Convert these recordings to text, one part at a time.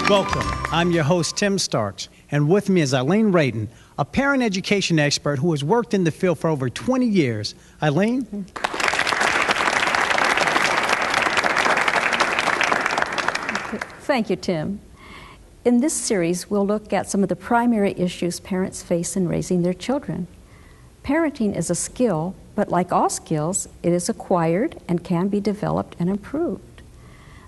Welcome. I'm your host, Tim Starks, and with me is Eileen Rayton, a parent education expert who has worked in the field for over 20 years. Eileen? Thank you, Tim. In this series, we'll look at some of the primary issues parents face in raising their children. Parenting is a skill, but like all skills, it is acquired and can be developed and improved.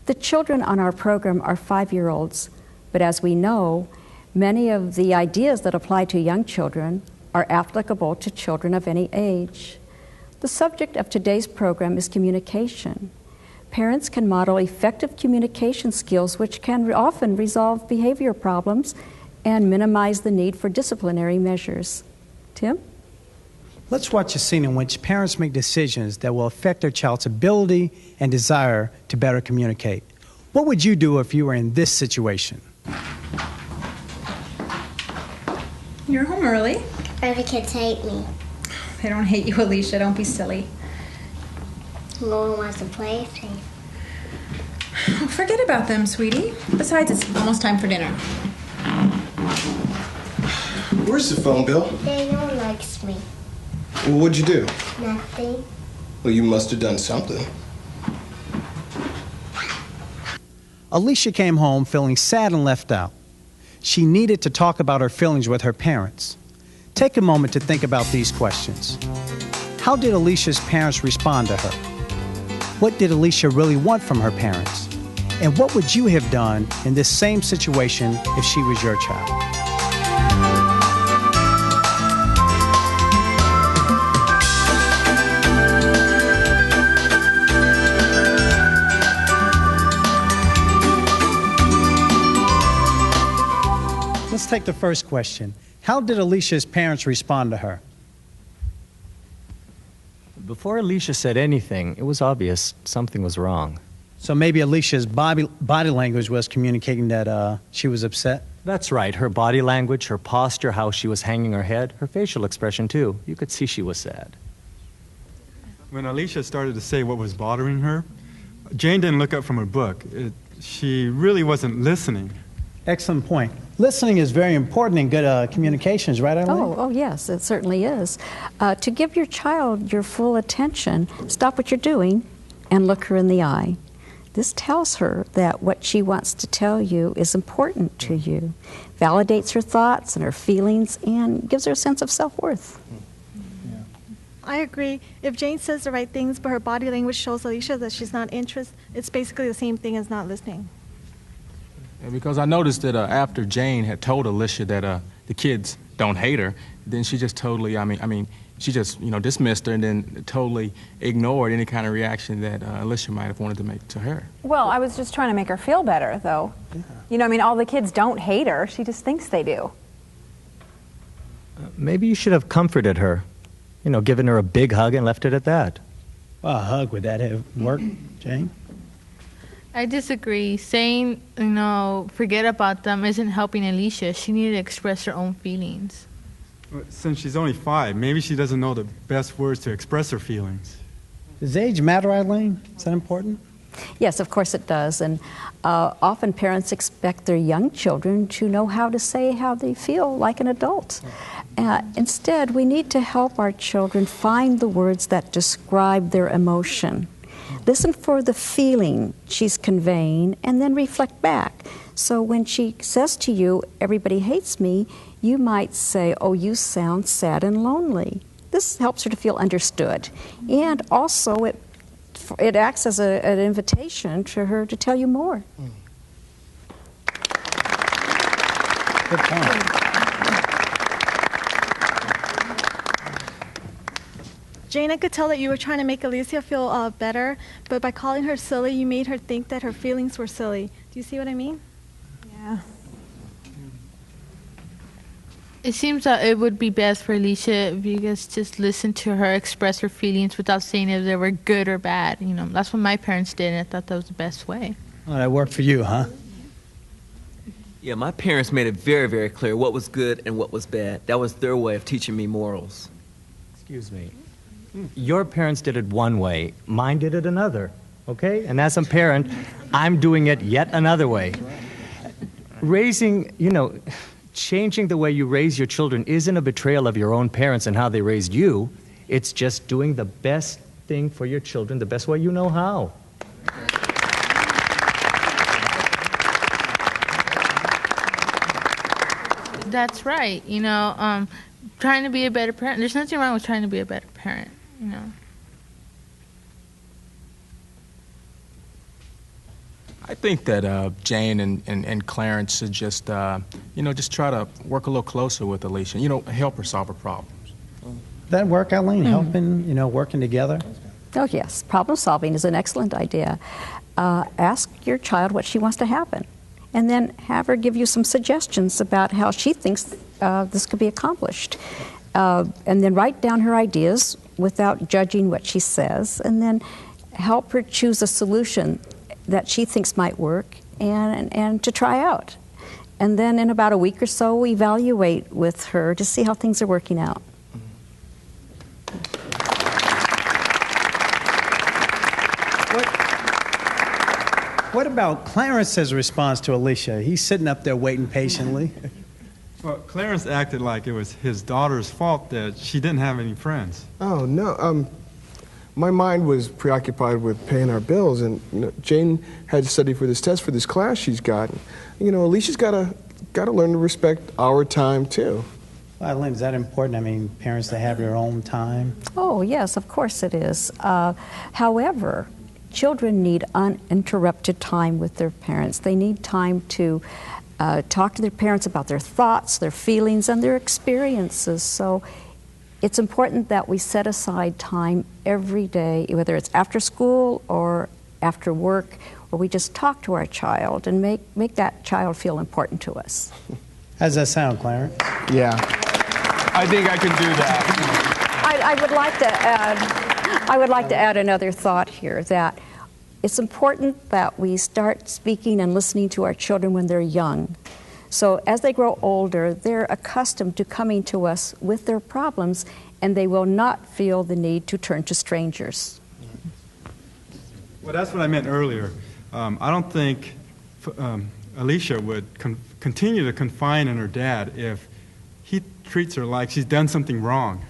The children on our program are 5-year-olds, but as we know, many of the ideas that apply to young children are applicable to children of any age. The subject of today's program is communication. Parents can model effective communication skills which can often resolve behavior problems and minimize the need for disciplinary measures. Tim? Let's watch a scene in which parents make decisions that will affect their child's ability and desire to better communicate. What would you do if you were in this situation? You're home early. Other kids hate me. They don't hate you, Alicia. Don't be silly. No one wants to play with me. Forget about them, sweetie. Besides, it's almost time for dinner. Where's the phone, Bill? They no one likes me. Well, what'd you do? Nothing. Well, you must have done something. Alicia came home feeling sad and left out. She needed to talk about her feelings with her parents. Take a moment to think about these questions. How did Alicia's parents respond to her? What did Alicia really want from her parents? And what would you have done in this same situation if she was your child? Let's take the first question. How did Alicia's parents respond to her? Before Alicia said anything, it was obvious something was wrong. So maybe Alicia's body language was communicating that she was upset? That's right. Her body language, her posture, how she was hanging her head, her facial expression too. You could see she was sad. When Alicia started to say what was bothering her, Jane didn't look up from her book. She really wasn't listening. Excellent point. Listening is very important in good communications, right, Eileen? Oh, yes, it certainly is. To give your child your full attention, stop what you're doing and look her in the eye. This tells her that what she wants to tell you is important to you, validates her thoughts and her feelings, and gives her a sense of self-worth. Yeah. I agree. If Jane says the right things, but her body language shows Alicia that she's not interested, it's basically the same thing as not listening. Yeah, because I noticed that after Jane had told Alicia that the kids don't hate her, then she just totally, she just, dismissed her and then totally ignored any kind of reaction that Alicia might have wanted to make to her. Well, I was just trying to make her feel better, though. Yeah. All the kids don't hate her. She just thinks they do. Maybe you should have comforted her, given her a big hug and left it at that. Well, a hug, would that have worked, Jane? I disagree. Saying, forget about them isn't helping Alicia. She needed to express her own feelings. Since she's only 5, maybe she doesn't know the best words to express her feelings. Does age matter, Eileen? Is that important? Yes, of course it does. And often parents expect their young children to know how to say how they feel like an adult. Instead, we need to help our children find the words that describe their emotion. Listen for the feeling she's conveying and then reflect back. So when she says to you, "Everybody hates me," you might say, "Oh, you sound sad and lonely." This helps her to feel understood. And also it acts as an invitation to her to tell you more. Good point. Jane, I could tell that you were trying to make Alicia feel better, but by calling her silly, you made her think that her feelings were silly. Do you see what I mean? Yeah. It seems that it would be best for Alicia if you guys just listen to her express her feelings without saying if they were good or bad. That's what my parents did, and I thought that was the best way. Oh, that worked for you, huh? Yeah, my parents made it very, very clear what was good and what was bad. That was their way of teaching me morals. Excuse me. Your parents did it one way, mine did it another, okay? And as a parent, I'm doing it yet another way. raising, changing the way you raise your children isn't a betrayal of your own parents and how they raised you. It's just doing the best thing for your children the best way you know how. That's right. Trying to be a better parent. There's nothing wrong with trying to be a better parent, I think that Jane and Clarence should just, just try to work a little closer with Alicia. Help her solve her problems. That work, Eileen, helping, working together? Oh, yes. Problem solving is an excellent idea. Ask your child what she wants to happen, and then have her give you some suggestions about how she thinks this could be accomplished. And then write down her ideas without judging what she says, and then help her choose a solution that she thinks might work and to try out. And then in about a week or so, evaluate with her to see how things are working out. What about Clarence's response to Alicia? He's sitting up there waiting patiently. Well, Clarence acted like it was his daughter's fault that she didn't have any friends. Oh, no. My mind was preoccupied with paying our bills, and Jane had to study for this test for this class she's got. Alicia's got to learn to respect our time too. Well, Eileen, is that important? I mean, parents to have their own time? Oh, yes, of course it is. However, children need uninterrupted time with their parents. They need time to talk to their parents about their thoughts, their feelings, and their experiences. So it's important that we set aside time every day, whether it's after school or after work, where we just talk to our child and make that child feel important to us. How does that sound, Clarence? Yeah. I think I can do that. I would like to add another thought here, that it's important that we start speaking and listening to our children when they're young. So as they grow older, they're accustomed to coming to us with their problems, and they will not feel the need to turn to strangers. Well, that's what I meant earlier. I don't think Alicia would continue to confide in her dad if he treats her like she's done something wrong.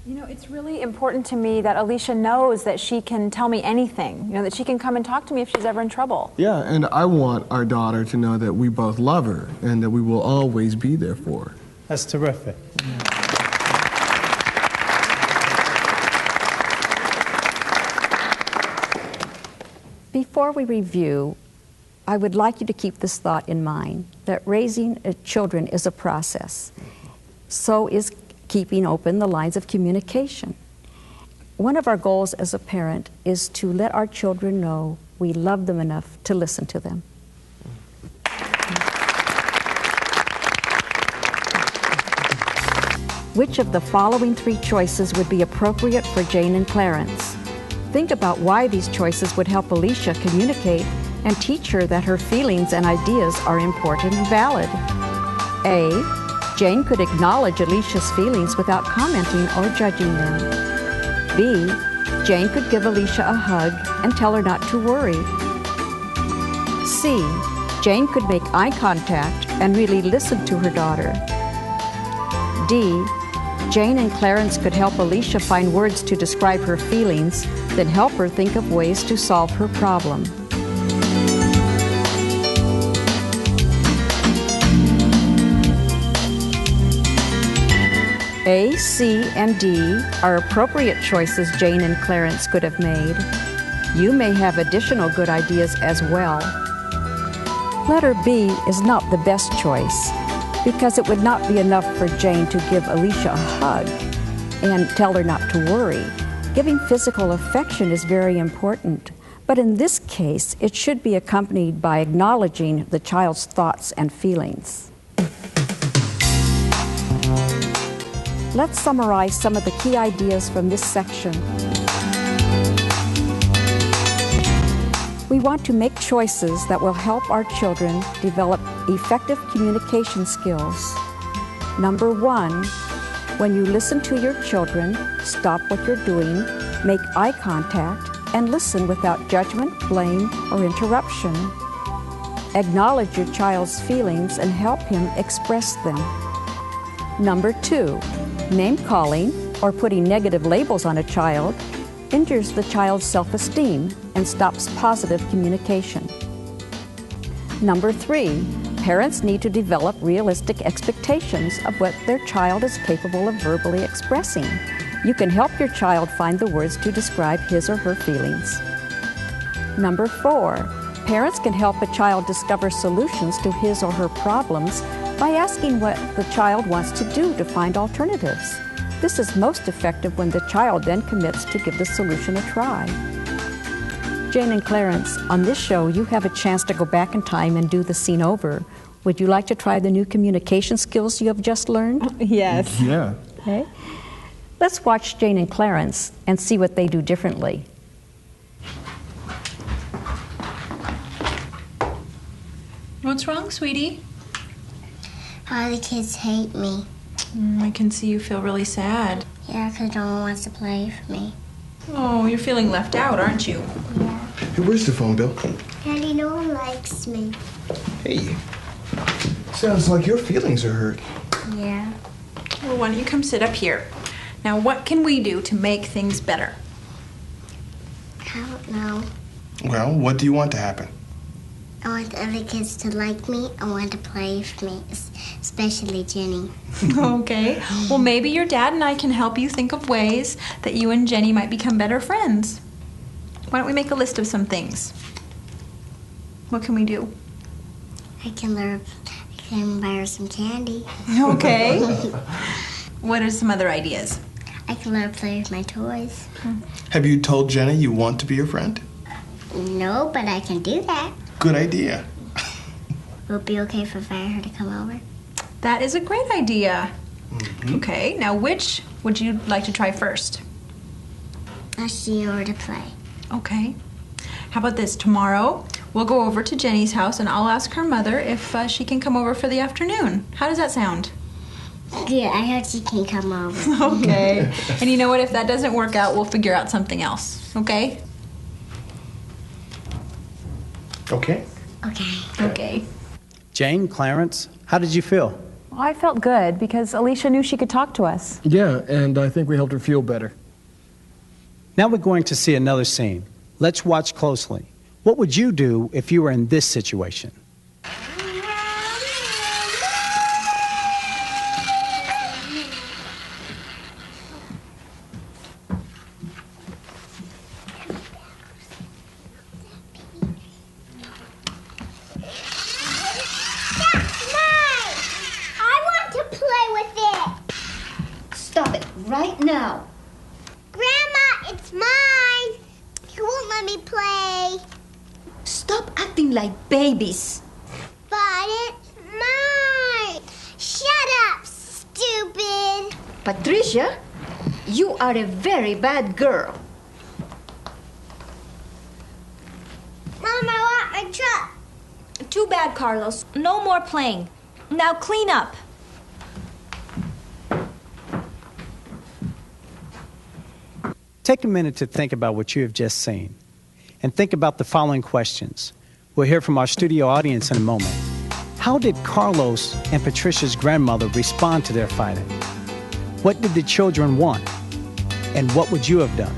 It's really important to me that Alicia knows that she can tell me anything, that she can come and talk to me if she's ever in trouble. Yeah, and I want our daughter to know that we both love her and that we will always be there for her. That's terrific. Before we review, I would like you to keep this thought in mind, that raising children is a process. So is keeping open the lines of communication. One of our goals as a parent is to let our children know we love them enough to listen to them. Which of the following three choices would be appropriate for Jane and Clarence? Think about why these choices would help Alicia communicate and teach her that her feelings and ideas are important and valid. A, Jane could acknowledge Alicia's feelings without commenting or judging them. B, Jane could give Alicia a hug and tell her not to worry. C, Jane could make eye contact and really listen to her daughter. D, Jane and Clarence could help Alicia find words to describe her feelings, then help her think of ways to solve her problem. A, C, and D are appropriate choices Jane and Clarence could have made. You may have additional good ideas as well. Letter B is not the best choice because it would not be enough for Jane to give Alicia a hug and tell her not to worry. Giving physical affection is very important, but in this case, it should be accompanied by acknowledging the child's thoughts and feelings. Let's summarize some of the key ideas from this section. We want to make choices that will help our children develop effective communication skills. Number 1, when you listen to your children, stop what you're doing, make eye contact, and listen without judgment, blame, or interruption. Acknowledge your child's feelings and help him express them. Number 2, name-calling or putting negative labels on a child injures the child's self-esteem and stops positive communication. Number 3, parents need to develop realistic expectations of what their child is capable of verbally expressing. You can help your child find the words to describe his or her feelings. Number 4, parents can help a child discover solutions to his or her problems by asking what the child wants to do to find alternatives. This is most effective when the child then commits to give the solution a try. Jane and Clarence, on this show you have a chance to go back in time and do the scene over. Would you like to try the new communication skills you have just learned? Yes. Yeah. Okay. Let's watch Jane and Clarence and see what they do differently. What's wrong, sweetie? All the kids hate me. I can see you feel really sad. Yeah, because no one wants to play with me. Oh, you're feeling left out, aren't you? Yeah. Hey, where's the phone, Bill? Daddy, no one likes me. Hey. Sounds like your feelings are hurt. Yeah. Well, why don't you come sit up here? Now, what can we do to make things better? I don't know. Well, what do you want to happen? I want the other kids to like me. I want to play with me, especially Jenny. Okay. Well, maybe your dad and I can help you think of ways that you and Jenny might become better friends. Why don't we make a list of some things? What can we do? I can buy her some candy. Okay. What are some other ideas? I can let her play with my toys. Have you told Jenny you want to be her friend? No, but I can do that. Good idea. Will it be okay if I invite her to come over? That is a great idea. Mm-hmm. Okay, now which would you like to try first? I'll see her to play. Okay. How about this? Tomorrow, we'll go over to Jenny's house and I'll ask her mother if she can come over for the afternoon. How does that sound? Yeah, I heard she can come over. Okay. And you know what? If that doesn't work out, we'll figure out something else. Okay? Okay. Okay. Okay. Jane, Clarence, how did you feel? Well, I felt good because Alicia knew she could talk to us. Yeah, and I think we helped her feel better. Now we're going to see another scene. Let's watch closely. What would you do if you were in this situation? Stop it right now. Grandma, it's mine. You won't let me play. Stop acting like babies. But it's mine. Shut up, stupid. Patricia, you are a very bad girl. Mom, I want my truck. Too bad, Carlos. No more playing. Now clean up. Take a minute to think about what you have just seen and think about the following questions. We'll hear from our studio audience in a moment. How did Carlos and Patricia's grandmother respond to their fighting? What did the children want? And what would you have done?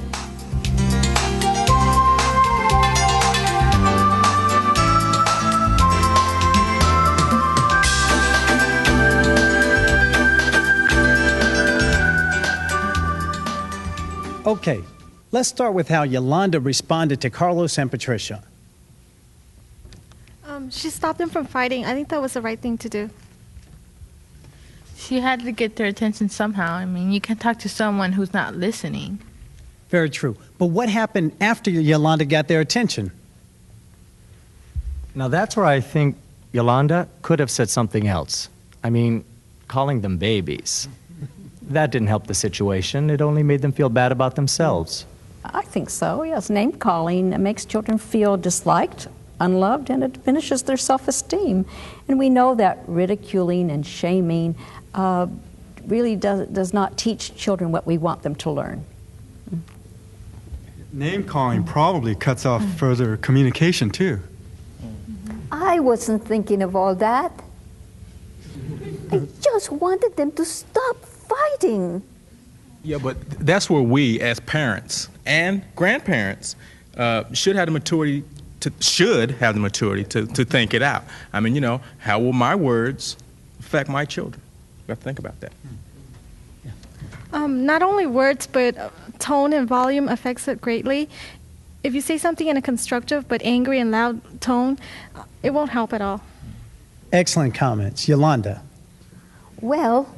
Okay, let's start with how Yolanda responded to Carlos and Patricia. She stopped them from fighting. I think that was the right thing to do. She had to get their attention somehow. I mean, you can't talk to someone who's not listening. Very true. But what happened after Yolanda got their attention? Now that's where I think Yolanda could have said something else. I mean, calling them babies. That didn't help the situation. It only made them feel bad about themselves. I think so, yes. Name-calling makes children feel disliked, unloved, and it diminishes their self-esteem. And we know that ridiculing and shaming really does not teach children what we want them to learn. Name calling probably cuts off further communication too. I I wasn't thinking of all that. I just wanted them to stop fighting. Yeah, but that's where we, as parents and grandparents, should have the maturity to think it out. I mean, how will my words affect my children? You have to think about that. Not only words, but tone and volume affects it greatly. If you say something in a constructive but angry and loud tone, it won't help at all. Excellent comments. Yolanda. Well,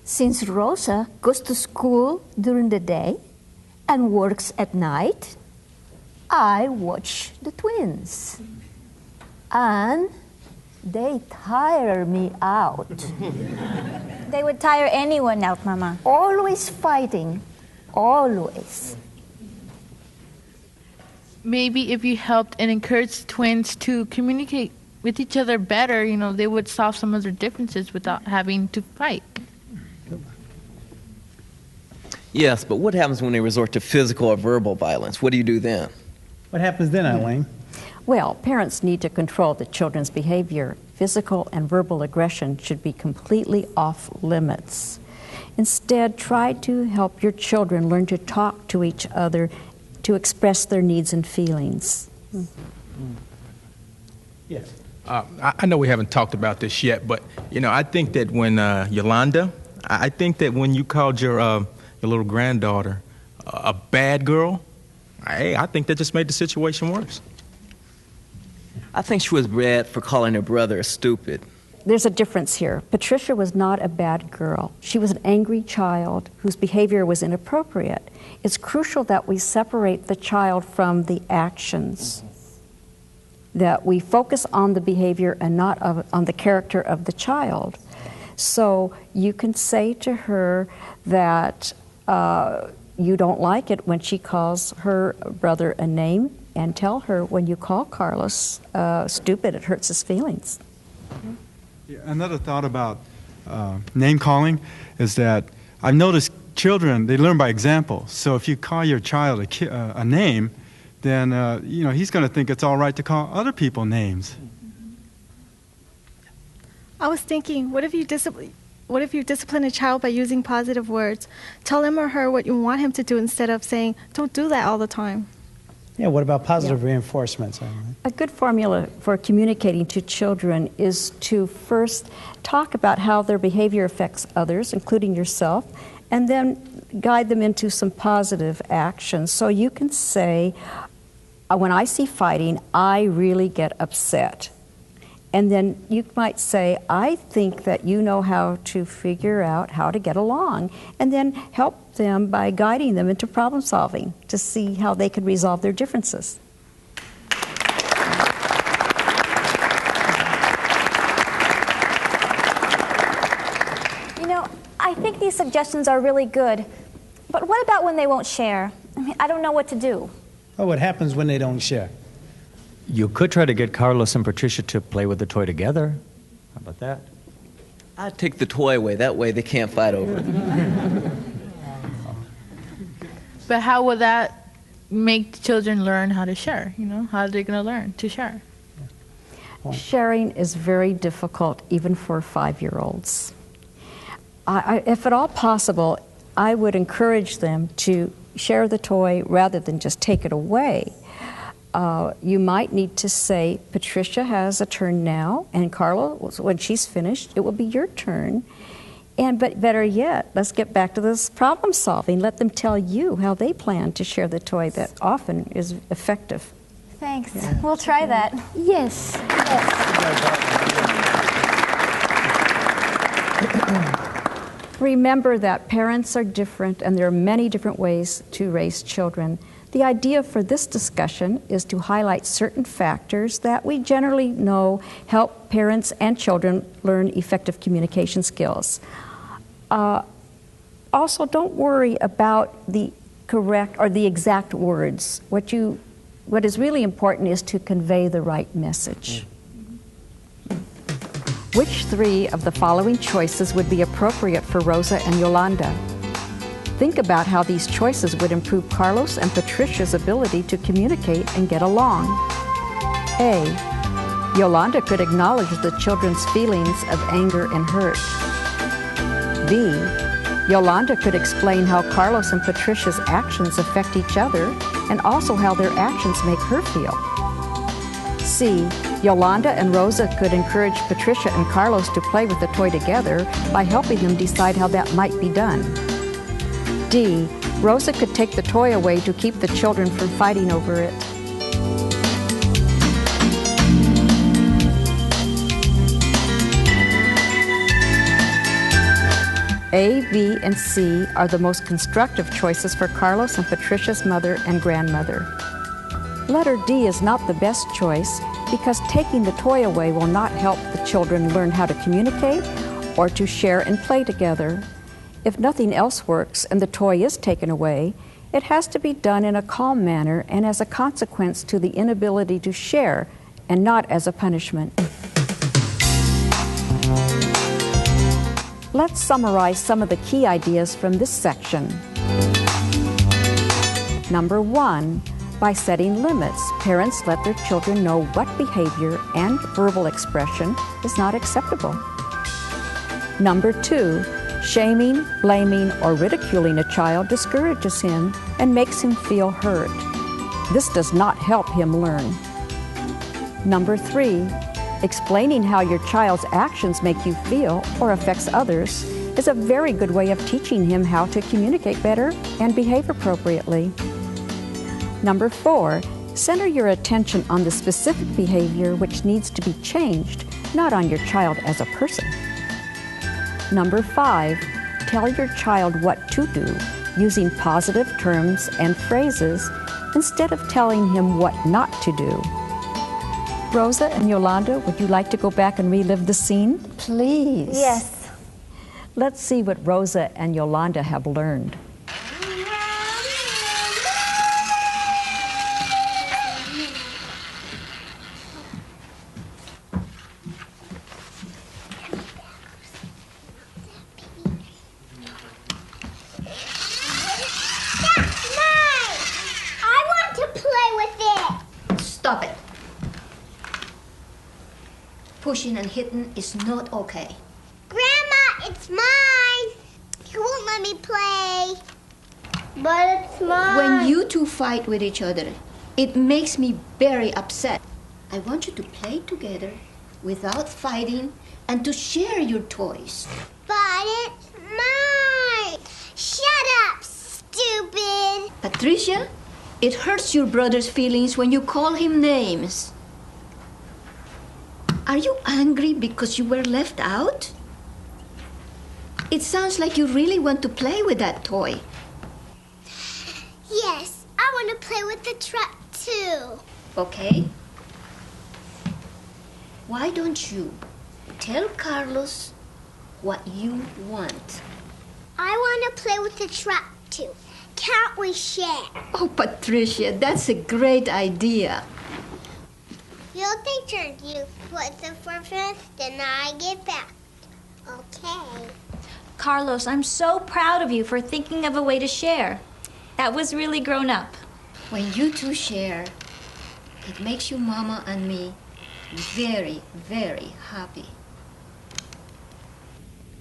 since Rosa goes to school during the day and works at night, I watch the twins. And they tire me out. They would tire anyone out, Mama. Always fighting. Always. Maybe if you helped and encouraged twins to communicate with each other better, they would solve some of their differences without having to fight. Yes, but what happens when they resort to physical or verbal violence? What do you do then? What happens then, Eileen? Well, parents need to control the children's behavior. Physical and verbal aggression should be completely off limits. Instead, try to help your children learn to talk to each other, to express their needs and feelings. Yes. I know we haven't talked about this yet, but I think that when Yolanda, I think that when you called your little granddaughter a bad girl, I think that just made the situation worse. I think she was bad for calling her brother stupid. There's a difference here. Patricia was not a bad girl. She was an angry child whose behavior was inappropriate. It's crucial that we separate the child from the actions, that we focus on the behavior and not on the character of the child. So you can say to her that you don't like it when she calls her brother a name, and tell her when you call Carlos stupid, it hurts his feelings. Yeah, another thought about name calling is that I've noticed children, they learn by example. So if you call your child a name, then he's going to think it's all right to call other people names. I was thinking, what if you discipline a child by using positive words? Tell him or her what you want him to do instead of saying, don't do that all the time. Yeah, what about positive reinforcements, Eileen? A good formula for communicating to children is to first talk about how their behavior affects others, including yourself, and then guide them into some positive actions. So you can say, when I see fighting, I really get upset. And then you might say, I think that you know how to figure out how to get along. And then help them by guiding them into problem solving to see how they can resolve their differences. I think these suggestions are really good. But what about when they won't share? I don't know what to do. Oh, what happens when they don't share? You could try to get Carlos and Patricia to play with the toy together. How about that? I'd take the toy away. That way they can't fight over it. But how will that make children learn how to share? How are they going to learn to share? Sharing is very difficult, even for 5-year-olds. If at all possible, I would encourage them to share the toy rather than just take it away. You might need to say, Patricia has a turn now, and Carla, when she's finished, it will be your turn. But better yet, let's get back to this problem solving. Let them tell you how they plan to share the toy that often is effective. Thanks. Yeah. We'll try that. Yes. Remember that parents are different and there are many different ways to raise children. The idea for this discussion is to highlight certain factors that we generally know help parents and children learn effective communication skills. Also, don't worry about the correct or the exact words. What is really important is to convey the right message. Which 3 of the following choices would be appropriate for Rosa and Yolanda? Think about how these choices would improve Carlos and Patricia's ability to communicate and get along. A. Yolanda could acknowledge the children's feelings of anger and hurt. B. Yolanda could explain how Carlos and Patricia's actions affect each other and also how their actions make her feel. C. Yolanda and Rosa could encourage Patricia and Carlos to play with the toy together by helping them decide how that might be done. D. Rosa could take the toy away to keep the children from fighting over it. A, B, and C are the most constructive choices for Carlos and Patricia's mother and grandmother. Letter D is not the best choice because taking the toy away will not help the children learn how to communicate or to share and play together. If nothing else works and the toy is taken away, it has to be done in a calm manner and as a consequence to the inability to share and not as a punishment. Let's summarize some of the key ideas from this section. Number 1, by setting limits, parents let their children know what behavior and verbal expression is not acceptable. Number 2, shaming, blaming, or ridiculing a child discourages him and makes him feel hurt. This does not help him learn. Number 3, explaining how your child's actions make you feel or affects others is a very good way of teaching him how to communicate better and behave appropriately. Number 4, center your attention on the specific behavior which needs to be changed, not on your child as a person. Number 5, tell your child what to do using positive terms and phrases instead of telling him what not to do. Rosa and Yolanda, would you like to go back and relive the scene? Please. Yes. Let's see what Rosa and Yolanda have learned. Stop it. Pushing and hitting is not okay. Grandma, it's mine. You won't let me play. But it's mine. When you two fight with each other, it makes me very upset. I want you to play together without fighting and to share your toys. But it's mine. Shut up, stupid. Patricia, it hurts your brother's feelings when you call him names. Are you angry because you were left out? It sounds like you really want to play with that toy. Yes, I want to play with the truck too. Okay. Why don't you tell Carlos what you want? I want to play with the truck too. Can't we share? Oh, Patricia, that's a great idea. You'll take turns. You put the first, then I get back. Okay. Carlos, I'm so proud of you for thinking of a way to share. That was really grown up. When you two share, it makes you, Mama, and me very, very happy.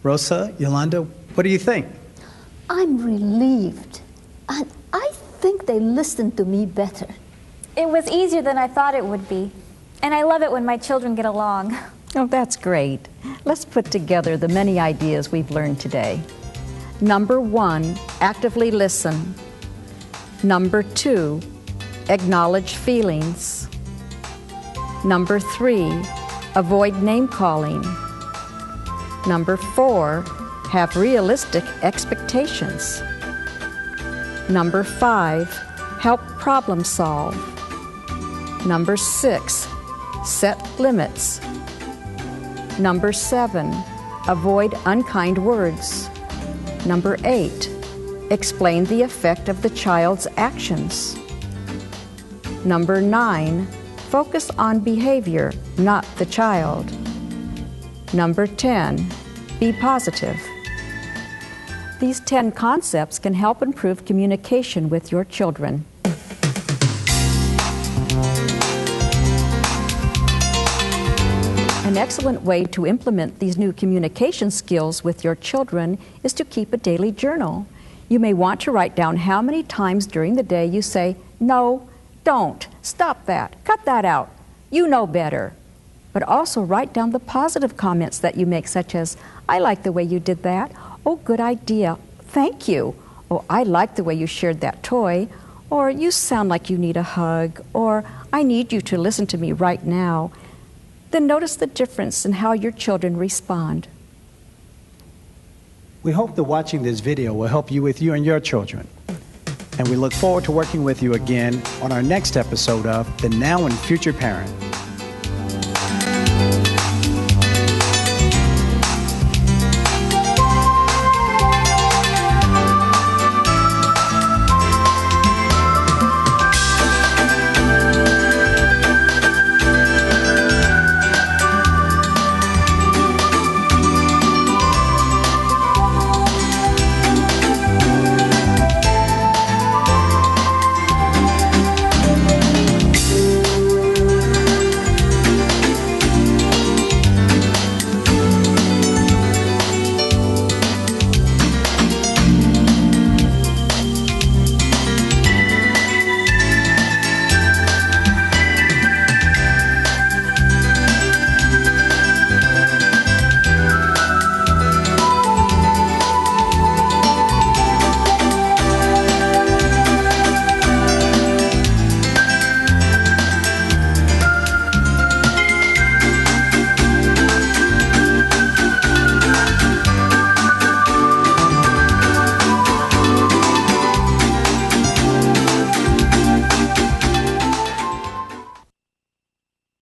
Rosa, Yolanda, what do you think? I'm relieved. And I think they listened to me better. It was easier than I thought it would be. And I love it when my children get along. Oh, that's great. Let's put together the many ideas we've learned today. Number 1, actively listen. Number 2, acknowledge feelings. Number 3, avoid name calling. Number 4, have realistic expectations. Number 5, help problem solve. Number 6, set limits. Number 7, avoid unkind words. Number 8, explain the effect of the child's actions. Number 9, focus on behavior, not the child. Number 10, be positive. These 10 concepts can help improve communication with your children. An excellent way to implement these new communication skills with your children is to keep a daily journal. You may want to write down how many times during the day you say, "No, don't, stop that, cut that out, you know better." But also write down the positive comments that you make, such as, "I like the way you did that," "Oh, good idea, thank you," "Oh, I like the way you shared that toy," or "You sound like you need a hug," or "I need you to listen to me right now." Then notice the difference in how your children respond. We hope that watching this video will help you with you and your children. And we look forward to working with you again on our next episode of The Now and Future Parent.